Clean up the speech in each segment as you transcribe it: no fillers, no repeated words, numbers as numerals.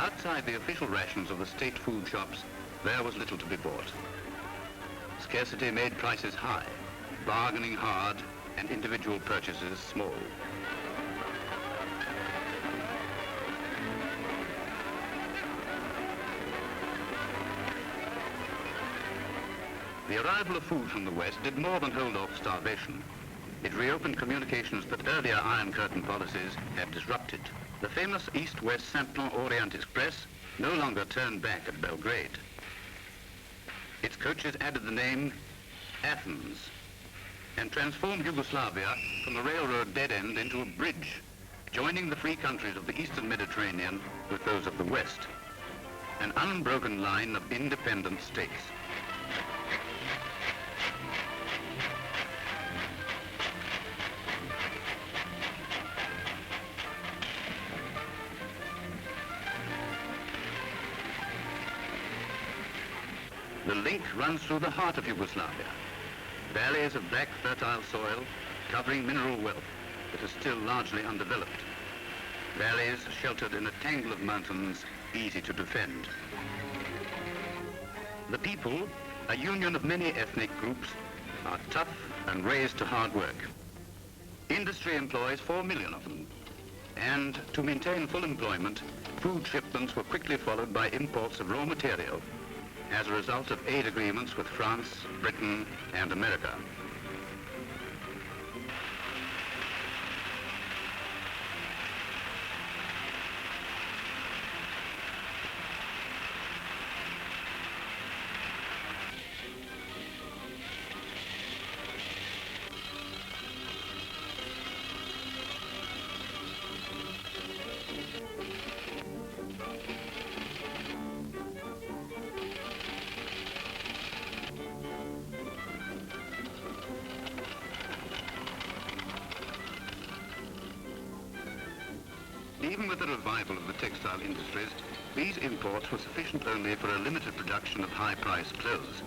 Outside the official rations of the state food shops, there was little to be bought. Scarcity made prices high, bargaining hard, and individual purchases small. The arrival of food from the West did more than hold off starvation. It reopened communications that earlier Iron Curtain policies had disrupted. The famous East-West Saint-Orient Express no longer turned back at Belgrade. Its coaches added the name Athens and transformed Yugoslavia from a railroad dead end into a bridge, joining the free countries of the Eastern Mediterranean with those of the West, an unbroken line of independent states. The link runs through the heart of Yugoslavia. Valleys of black, fertile soil covering mineral wealth that is still largely undeveloped. Valleys sheltered in a tangle of mountains easy to defend. The people, a union of many ethnic groups, are tough and raised to hard work. Industry employs 4 million of them. And to maintain full employment, food shipments were quickly followed by imports of raw material as a result of aid agreements with France, Britain, and America. Even with the revival of the textile industries, these imports were sufficient only for a limited production of high-priced clothes.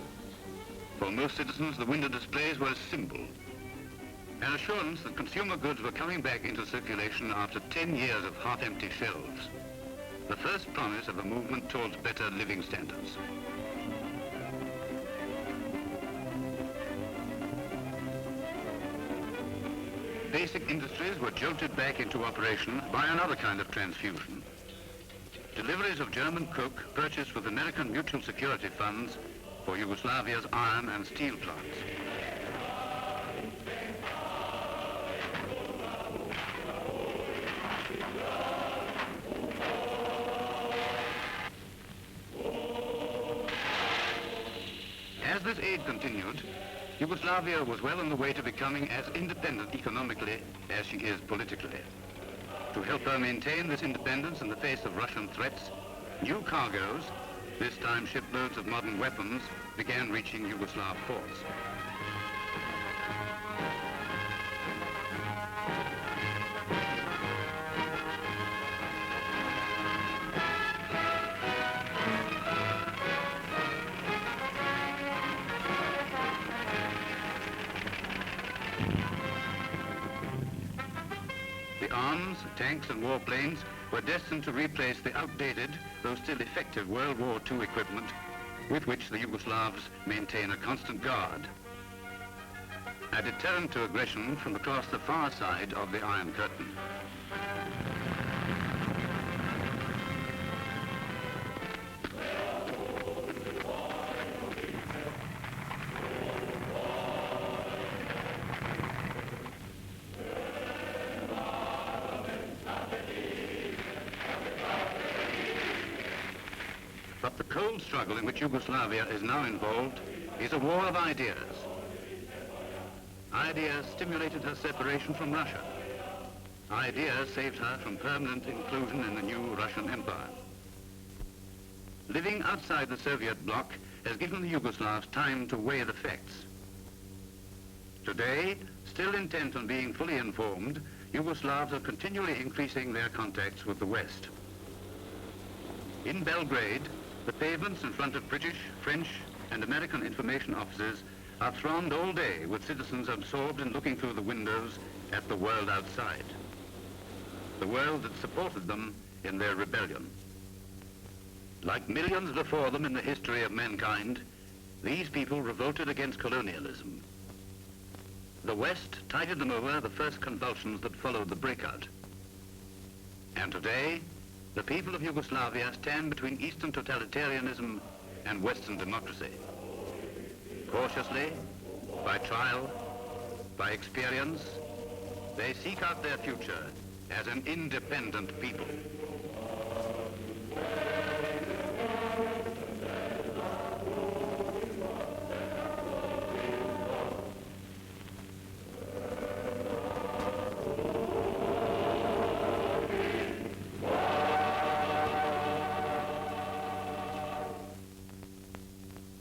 For most citizens, the window displays were a symbol, an assurance that consumer goods were coming back into circulation after 10 years of half-empty shelves, the first promise of a movement towards better living standards. Basic industries were jolted back into operation by another kind of transfusion. Deliveries of German coke purchased with American mutual security funds for Yugoslavia's iron and steel plants. As this aid continued, Yugoslavia was well on the way to becoming as independent economically as she is politically. To help her maintain this independence in the face of Russian threats, new cargoes, this time shiploads of modern weapons, began reaching Yugoslav ports. Arms, tanks and warplanes were destined to replace the outdated, though still effective World War II equipment with which the Yugoslavs maintain a constant guard. A deterrent to aggression from across the far side of the Iron Curtain. But the cold struggle in which Yugoslavia is now involved is a war of ideas. Ideas stimulated her separation from Russia. Ideas saved her from permanent inclusion in the new Russian Empire. Living outside the Soviet bloc has given the Yugoslavs time to weigh the facts. Today, still intent on being fully informed, Yugoslavs are continually increasing their contacts with the West. In Belgrade, the pavements in front of British, French, and American information offices are thronged all day with citizens absorbed in looking through the windows at the world outside. The world that supported them in their rebellion. Like millions before them in the history of mankind, these people revolted against colonialism. The West tided them over the first convulsions that followed the breakout. And today, the people of Yugoslavia stand between Eastern totalitarianism and Western democracy. Cautiously, by trial, by experience, they seek out their future as an independent people.